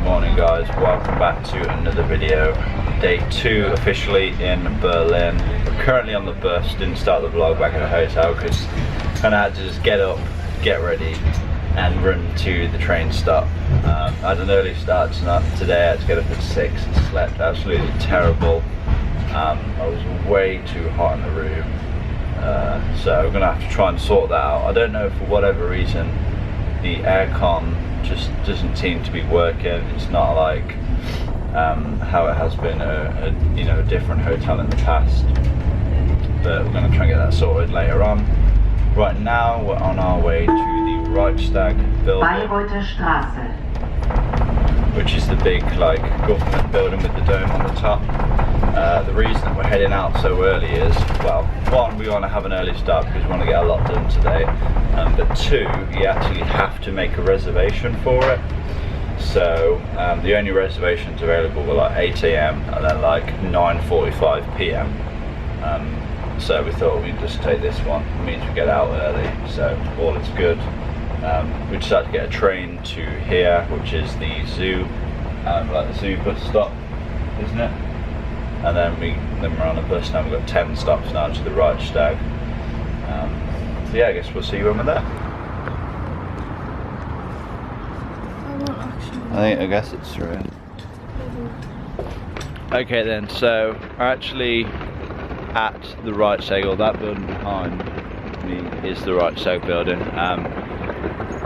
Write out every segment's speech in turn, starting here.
morning guys, welcome back to another video. Day 2 officially in Berlin. We're currently on the bus, didn't start the vlog back at the hotel because kind of had to just get up, get ready and run to the train stop. I had an early start today, I had to get up at 6 and slept absolutely terrible. I was way too hot in the room, so I'm going to have to try and sort that out. I don't know, for whatever reason the aircon just doesn't seem to be working. It's not like how it has been a different hotel in the past, but we're going to try and get that sorted later on. Right now we're on our way to the Reichstag building, which is the big like government building with the dome on the top. The reason that we're heading out so early is, well, one, we want to have an early start because we want to get a lot done today, but two, you actually have to make a reservation for it. So the only reservations available were like 8 AM and then like 9:45 PM. So we thought we'd just take this one. It means we get out early, so all is good. We decided to get a train to here, which is the zoo, like the zoo bus stop, isn't it? And then we're on a bus now. We've got 10 stops now to the Reichstag. So yeah, I guess we'll see you when we're there. I guess it's through. Okay then, so we're actually at the Reichstag, or that building behind me is the Reichstag building.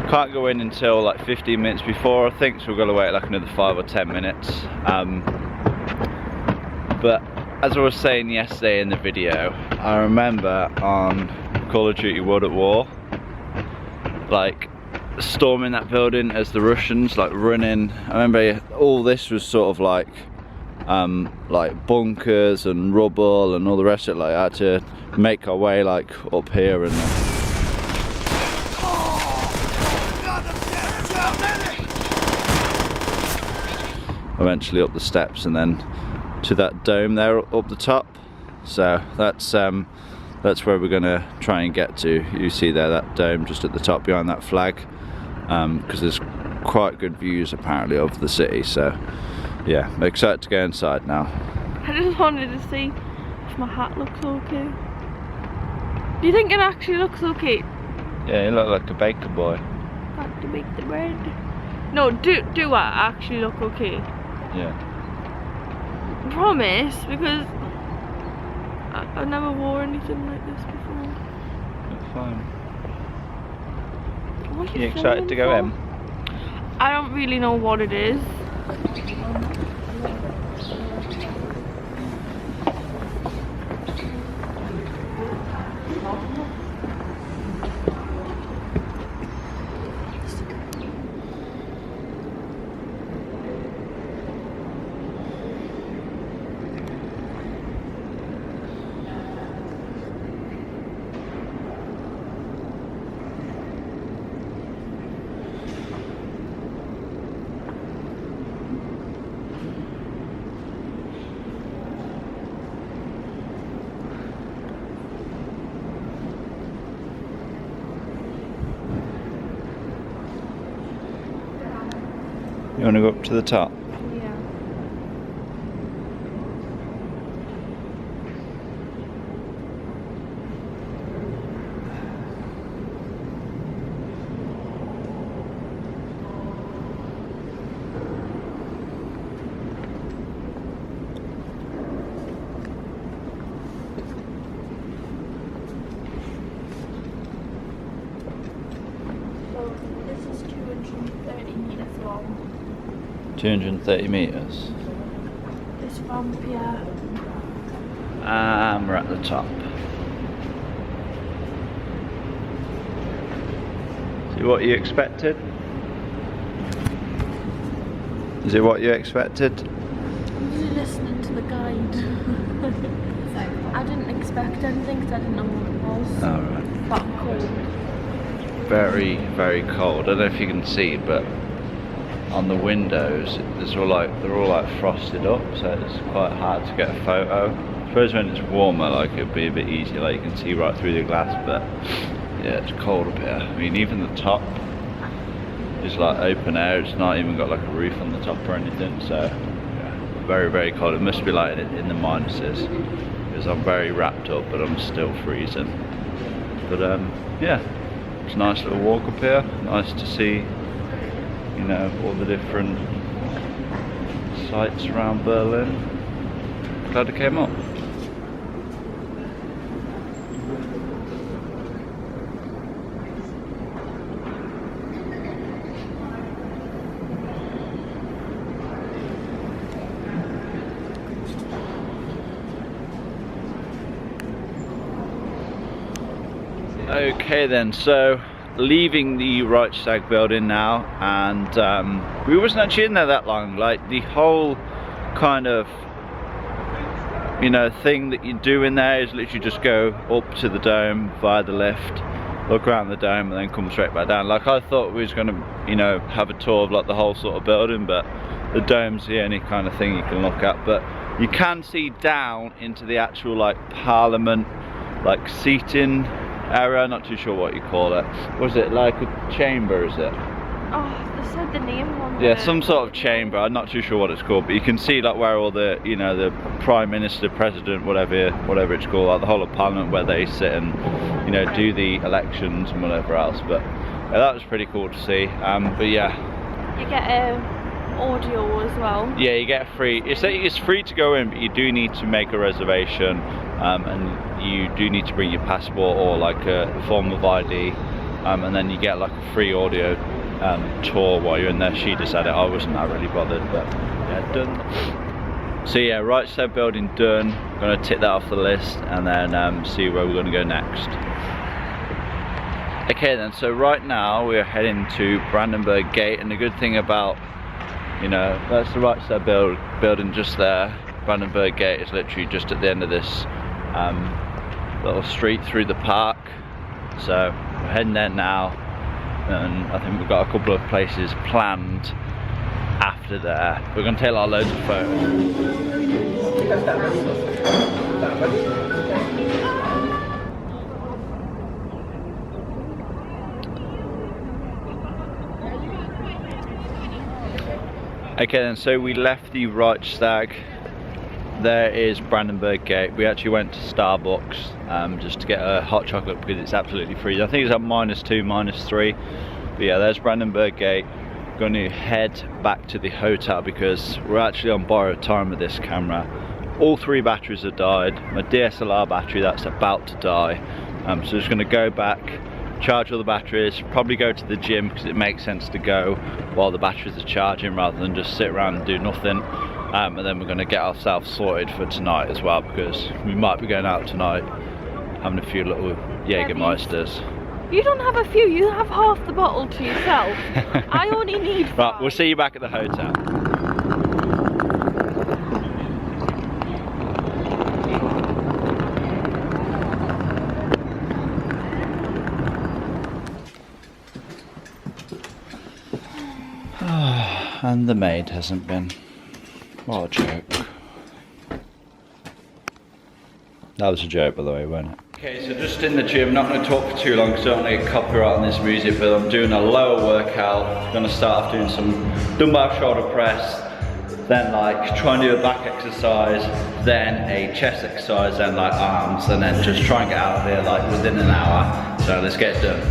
Can't go in until like 15 minutes before, I think, so we're going to wait like another 5 or 10 minutes. But as I was saying yesterday in the video, I remember on Call of Duty World at War, like storming that building as the Russians like running. I remember all this was sort of like bunkers and rubble and all the rest of it. Like I had to make our way like up here and eventually up the steps and then to that dome there up the top. So that's where we're gonna try and get to. You see there, that dome just at the top behind that flag, because there's quite good views apparently of the city. So yeah, I'm excited to go inside now. I just wanted to see if my hat looks okay. Do you think it actually looks okay? Yeah, you look like a baker boy. Back to bake the bread. No, do I actually look okay? Yeah. Promise, because I never wore anything like this before. It's fine. What are you excited to go in? I don't really know what it is. You want to go up to the top? Yeah. So this is 230 meters long. 230 meters. This ramp here. And we're at the top. See what you expected? Is it what you expected? I'm just listening to the guide. I didn't expect anything because I didn't know what it was. Alright. But cold. Very, very cold. I don't know if you can see, but on the windows they're all like frosted up, so it's quite hard to get a photo. I suppose when it's warmer, like it'd be a bit easier, like you can see right through the glass, but yeah, it's cold up here. I mean, even the top is like open air. It's not even got like a roof on the top or anything. So yeah, very, very cold. It must be like in the minuses because I'm very wrapped up, but I'm still freezing. But yeah, it's a nice little walk up here. Nice to see, you know, all the different sites around Berlin. Glad I came up. Okay then, so leaving the Reichstag building now, and we wasn't actually in there that long. Like the whole kind of, you know, thing that you do in there is literally just go up to the dome via the lift, look around the dome, and then come straight back down. Like I thought we was gonna, you know, have a tour of like the whole sort of building, but the dome's the only kind of thing you can look at. But you can see down into the actual like Parliament, like seating area. Not too sure what you call it. Was it like a chamber, is it? Oh, they said the name on Yeah, some sort of chamber. I'm not too sure what it's called, but you can see like where all the, you know, the Prime Minister, President, whatever it's called, like the whole of Parliament, where they sit and, you know, do the elections and whatever else. But yeah, that was pretty cool to see. But yeah, you get audio as well. Yeah, you get free. It's free to go in, but you do need to make a reservation, and you do need to bring your passport or like a form of ID, and then you get like a free audio tour while you're in there. She decided I wasn't that really bothered, but yeah, done. So yeah, Reichstag building done. Gonna tick that off the list and then see where we're gonna go next. Okay then, so right now we're heading to Brandenburg Gate, and the good thing about, you know, that's the Reichstag building just there. Brandenburg Gate is literally just at the end of this little street through the park. So we're heading there now, and I think we've got a couple of places planned after there. We're going to take like loads of photos. Okay then, so we left the Reichstag. There is Brandenburg Gate. We actually went to Starbucks just to get a hot chocolate because it's absolutely freezing. I think it's at -2, -3. But yeah, there's Brandenburg Gate. Going to head back to the hotel because we're actually on borrowed time with this camera. All 3 batteries have died. My DSLR battery, that's about to die. So just going to go back, charge all the batteries, probably go to the gym because it makes sense to go while the batteries are charging rather than just sit around and do nothing. And then we're going to get ourselves sorted for tonight as well, because we might be going out tonight having a few little Jägermeisters. You don't have a few, you have half the bottle to yourself. I only need 5. Right, we'll see you back at the hotel. And the maid hasn't been. What a joke. That was a joke, by the way, wasn't it? Okay, so just in the gym, not going to talk for too long because I don't want to get copyright on this music, but I'm doing a lower workout. I'm going to start off doing some dumbbell shoulder press, then like try and do a back exercise, then a chest exercise, then like arms, and then just try and get out of here like within an hour. So let's get it done.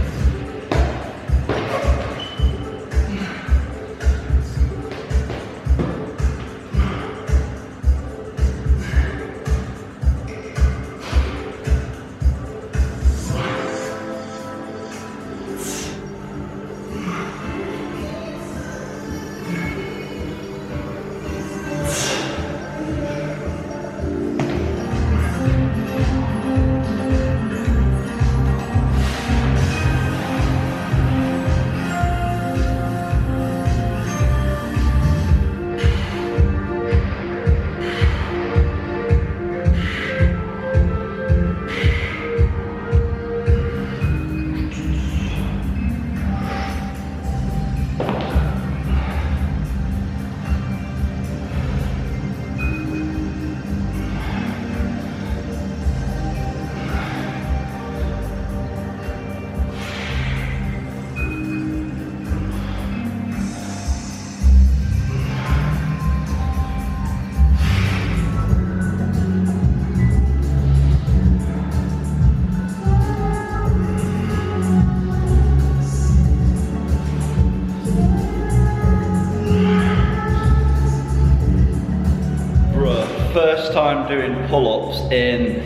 time doing pull-ups in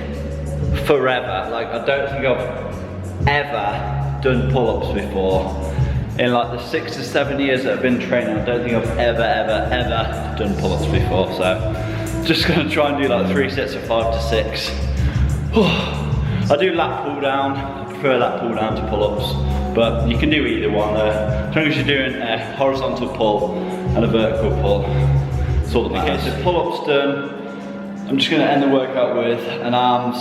forever. Like, I don't think I've ever done pull-ups before. In like the 6 to 7 years that I've been training, I don't think I've ever done pull-ups before. So just gonna try and do like 3 sets of 5 to 6. I do lat pull down. I prefer lat pull down to pull-ups, but you can do either one there. As long as you're doing a horizontal pull and a vertical pull, that's all that matters. Okay, so pull-ups done. I'm just gonna end the workout with an arms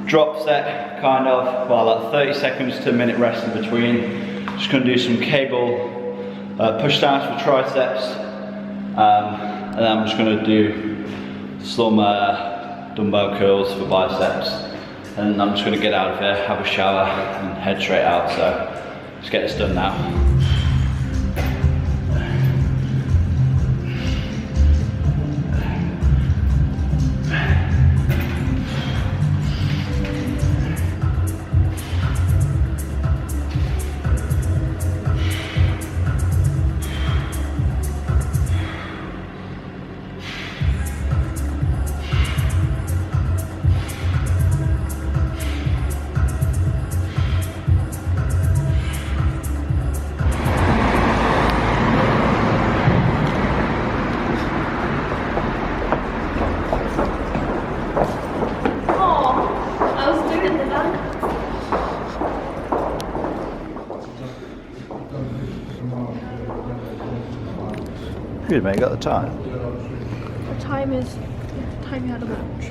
drop set, kind of, well, like 30 seconds to a minute rest in between. Just gonna do some cable push downs for triceps, and then I'm just gonna do some dumbbell curls for biceps, and I'm just gonna get out of here, have a shower, and head straight out. So let's get this done now. Good, mate, got the time? The time is the time you had a lunch.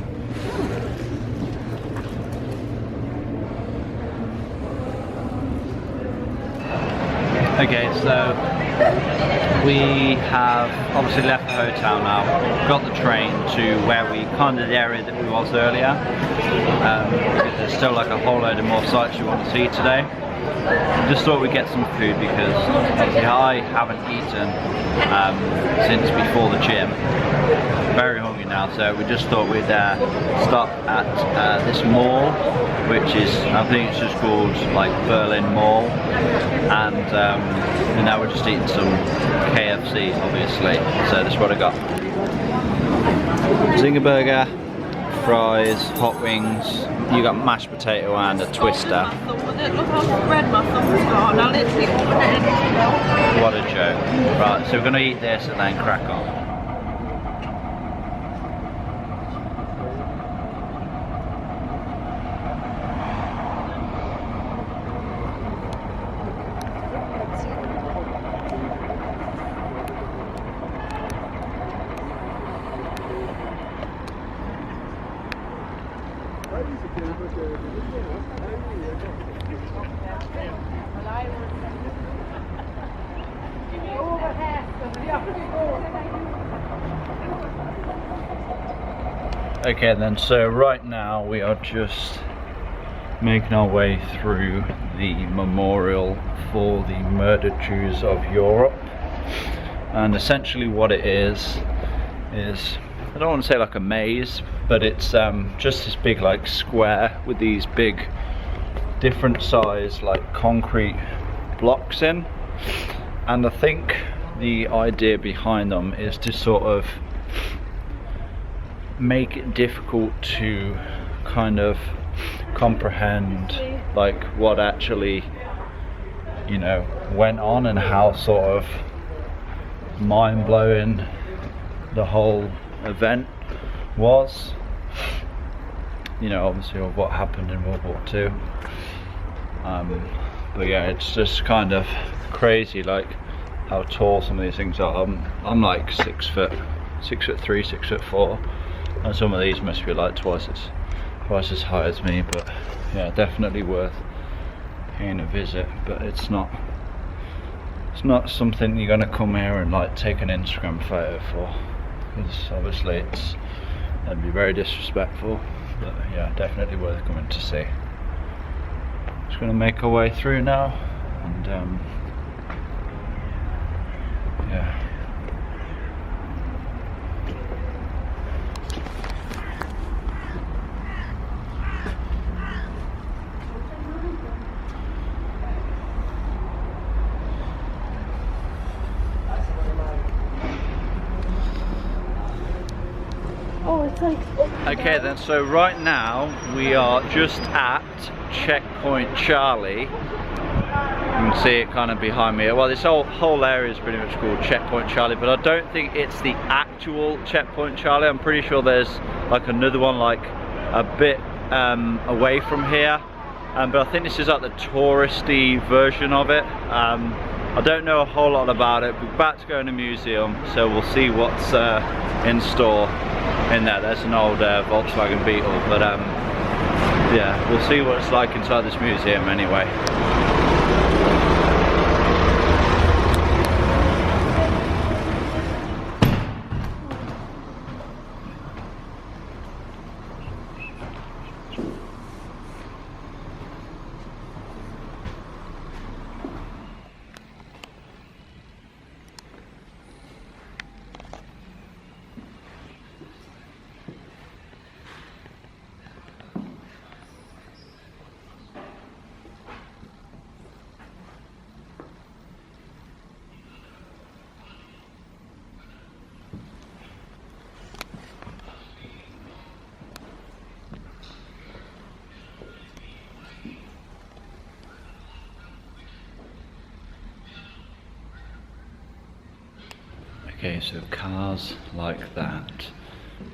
Okay, so we have obviously left the hotel now, got the train to where we, kind of the area that we was earlier, because there's still like a whole load of more sites we want to see today. Just thought we'd get some food because obviously I haven't eaten since before the gym. Very hungry now, so we just thought we'd stop at this mall, which is, I think it's just called like Berlin Mall, and now we're just eating some KFC, obviously. So this is what I got: Zinger burger, fries, hot wings. You got mashed potato and a twister. Look how red my thumb's gone. I literally ordered it. What a joke. Right, so we're going to eat this and then crack on. Okay then, so right now we are just making our way through the memorial for the murdered Jews of Europe, and essentially what it is I don't want to say like a maze, but it's just this big like square with these big different size like concrete blocks in, and I think the idea behind them is to sort of make it difficult to kind of comprehend like what actually, you know, went on and how sort of mind-blowing the whole event was, you know, obviously of what happened in World War II. But yeah, it's just kind of crazy like how tall some of these things are. I'm like 6 foot 3, 6 foot 4, and some of these must be like twice as high as me. But yeah, definitely worth paying a visit. But it's not something you're gonna come here and like take an Instagram photo for, because obviously that'd be very disrespectful. But yeah, definitely worth coming to see. Just gonna make our way through now, and yeah. Oh, Oh, it's like... Okay then, so right now we are just at Checkpoint Charlie. You can see it kind of behind me. Well, this whole area is pretty much called Checkpoint Charlie, but I don't think it's the actual Checkpoint Charlie. I'm pretty sure there's like another one like a bit away from here. But I think this is like the touristy version of it. I don't know a whole lot about it. We're about to go in a museum, so we'll see what's in store in there. There's an old Volkswagen Beetle, but yeah, we'll see what it's like inside this museum anyway. Okay, so cars like that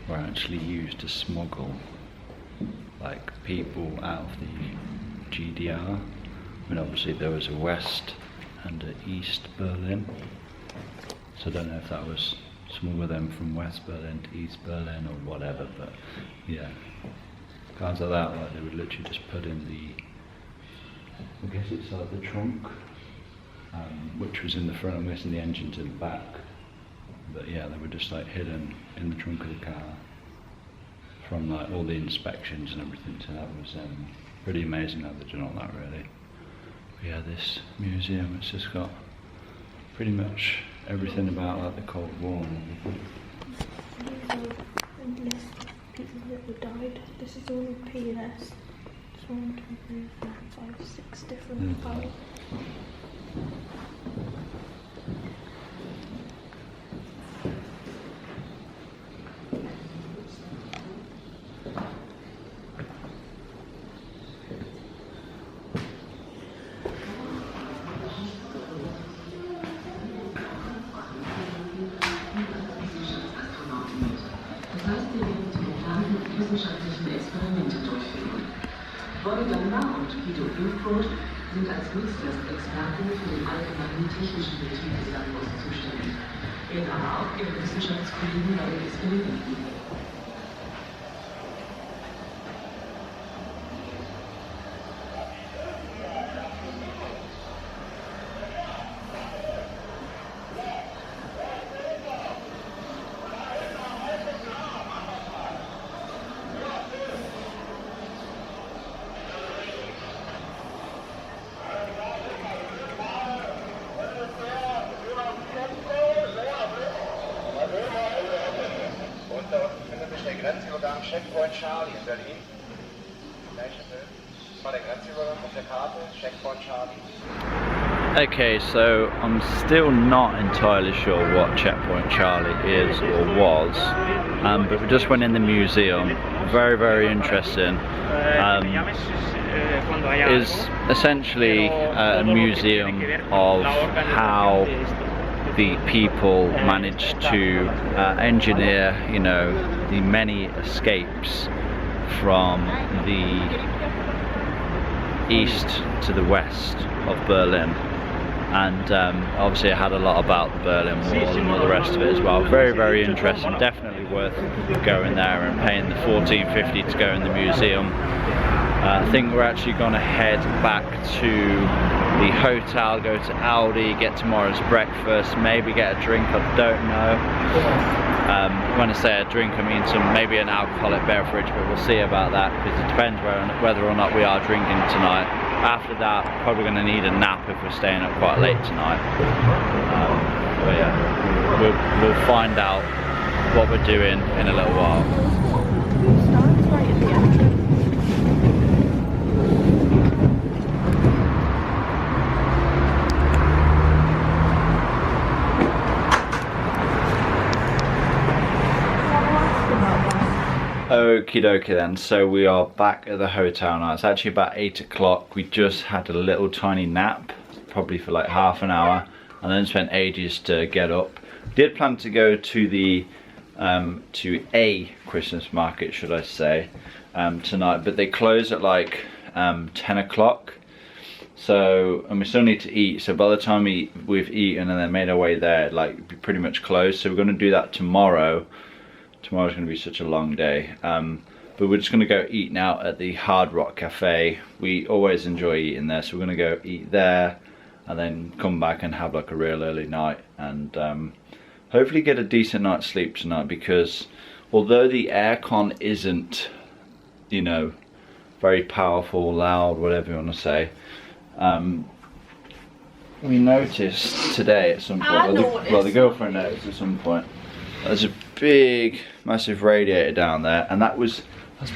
were actually used to smuggle like people out of the GDR. I mean, obviously there was a West and an East Berlin, so I don't know if that was smuggle them from West Berlin to East Berlin or whatever, but yeah, cars like that, like they would literally just put in the, I guess it's like the trunk, which was in the front. I'm guessing the engine's in the back. But yeah, they were just like hidden in the trunk of the car from like all the inspections and everything. So that was pretty amazing how they've done all that, really. But yeah, this museum, it's just got pretty much everything about like the Cold War and everything. Endless people that died. This is all PLS. It's 1, 2, 3, 4, 5, 6 different files. Wissenschaftlichen Experimente durchführen. Voigtländer und Guido Büchroth sind als Nutzlastexperten für den allgemeinen technischen Betrieb des Labors zuständig, während aber auch ihre Wissenschaftskollegen bei den Experimenten. Grenzübergang Checkpoint Charlie in Berlin. Welches war der Grenzübergang auf der Karte? Checkpoint Charlie. Okay, so I'm still not entirely sure what Checkpoint Charlie is or was, but we just went in the museum. Very, very interesting. Is essentially a museum of how the people managed to engineer, you know, the many escapes from the east to the west of Berlin. And obviously it had a lot about the Berlin Wall and all the rest of it as well. Very, very interesting. Definitely worth going there and paying the $14.50 to go in the museum. I think we're actually going to head back to the hotel, go to Aldi, get tomorrow's breakfast, maybe get a drink, I don't know. When I say a drink, I mean maybe an alcoholic beverage, but we'll see about that, because it depends whether or not we are drinking tonight. After that, probably going to need a nap if we're staying up quite late tonight. But yeah, we'll find out what we're doing in a little while. Starts right at the entrance. Okie dokie then, so we are back at the hotel now. It's actually about 8 o'clock. We just had a little tiny nap, probably for like half an hour, and then spent ages to get up. Did plan to go to the to a Christmas market, should I say, tonight, but they close at like 10 o'clock. So, and we still need to eat, so by the time we've eaten and then made our way there, it'd like be pretty much closed. So we're going to do that tomorrow. Tomorrow's going to be such a long day, but we're just going to go eat now at the Hard Rock Cafe. We always enjoy eating there, so we're going to go eat there and then come back and have like a real early night, and hopefully get a decent night's sleep tonight, because although the aircon isn't, you know, very powerful, loud, whatever you want to say, we noticed today at some point, well the girlfriend noticed at some point, there's a big massive radiator down there, and that's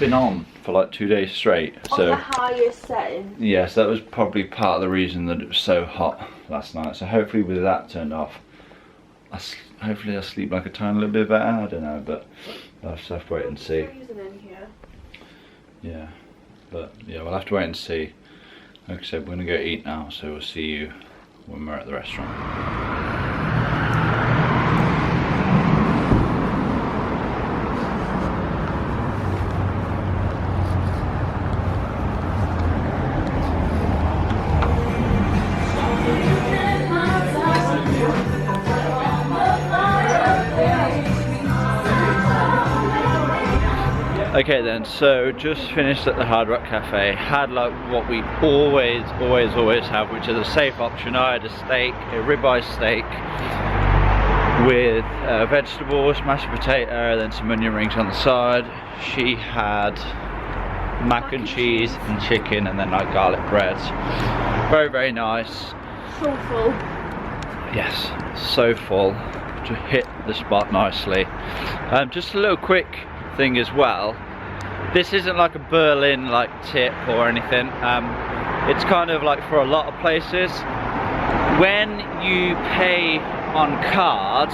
been on for like 2 days straight. So on the highest setting. Yes, that was probably part of the reason that it was so hot last night. So hopefully with that turned off, hopefully I'll sleep like a tiny little bit better. I don't know, but I'll just have to wait and see. In here. Yeah, but yeah, we'll have to wait and see. Like I said, we're gonna go eat now, so we'll see you when we're at the restaurant. Okay then, so just finished at the Hard Rock Cafe. Had like what we always have, which is a safe option. I had a steak, a ribeye steak with vegetables, mashed potato, then some onion rings on the side. She had mac and cheese and chicken, and then like garlic bread. Very nice. So full. Yes, so full. To hit the spot nicely. Just a little quick thing as well, this isn't like a Berlin like tip or anything, it's kind of like for a lot of places, when you pay on card,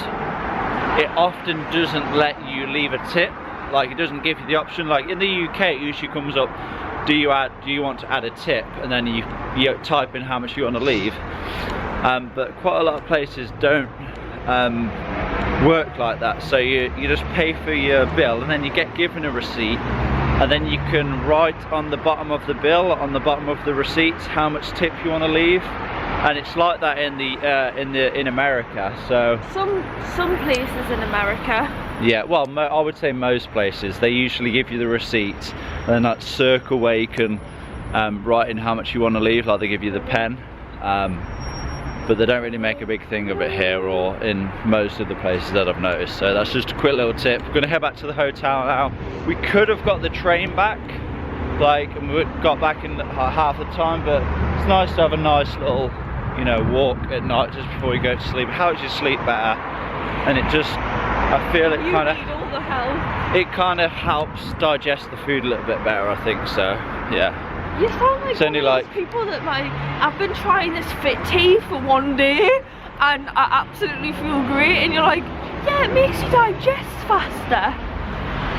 it often doesn't let you leave a tip. Like, it doesn't give you the option. Like in the UK, it usually comes up, do you want to add a tip, and then you type in how much you want to leave, but quite a lot of places don't work like that. So you just pay for your bill, and then you get given a receipt, and then you can write on the bottom of the bill, on the bottom of the receipts, how much tip you want to leave. And it's like that in America. So some places in America. Yeah, well, I would say most places, they usually give you the receipts and then that circle where you can write in how much you want to leave, like they give you the pen. But they don't really make a big thing of it here, or in most of the places that I've noticed. So that's just a quick little tip. We're gonna head back to the hotel now. We could have got the train back, like, and we got back in half the time, but it's nice to have a nice little, you know, walk at night just before you go to sleep. It helps you sleep better, and it just, I feel it kind of, all the help. It kind of helps digest the food a little bit better, I think. So yeah. You sound like one of those people that, like, I've been trying this fit tea for one day and I absolutely feel great, and you're like, yeah, it makes you digest faster.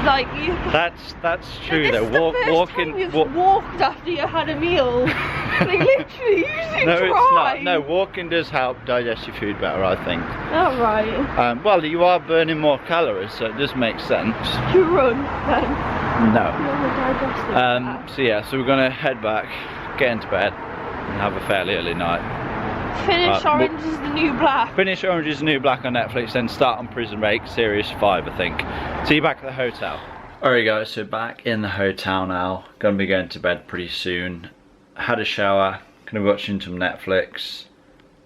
Like, you. That's true though. Walking. Walked after you had a meal. Like, literally, you seem No, to it's not. No, walking does help digest your food better, I think. Oh, right. Well, you are burning more calories, so it does make sense. You run then. No. So yeah, so we're gonna head back, get into bed, and have a fairly early night. Finish Orange is the New Black. Finish Orange is the New Black on Netflix, then start on Prison Break Series 5, I think. See you back at the hotel. Alright guys, so back in the hotel now. Gonna be going to bed pretty soon. Had a shower, gonna be watching some Netflix.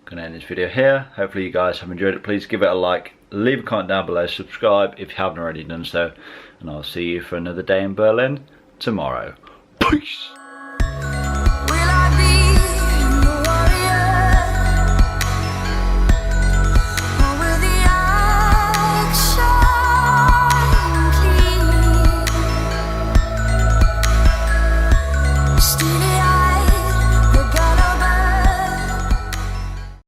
Gonna end this video here. Hopefully you guys have enjoyed it. Please give it a like, leave a comment down below, subscribe if you haven't already done so, and I'll see you for another day in Berlin tomorrow. Peace!